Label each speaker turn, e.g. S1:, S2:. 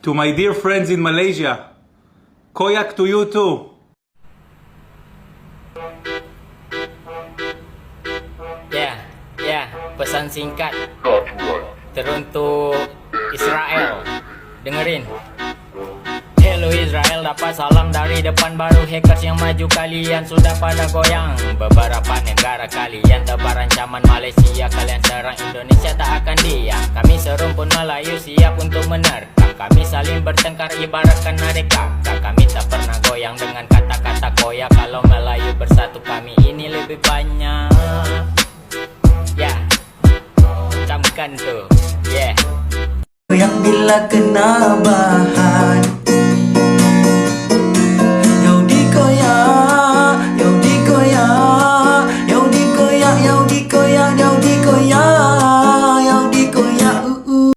S1: To my dear friends in Malaysia, Koyak to you too.
S2: Pesan singkat teruntuk Israel. Dengerin. Hello Israel, dapat salam dari depan. Baru hackers yang maju, kalian sudah pada goyang. Beberapa negara kalian tebar ancaman. Malaysia kalian serang, Indonesia tak akan diam. Kami serumpun Melayu siap untuk menerkam. Kami saling bertengkar ibaratkan adik kakak. Kami tak pernah goyang dengan kata-kata koyak. Kalau Melayu bersatu kami ini lebih banyak. Camkan tuh,
S3: Yang bila kena bahan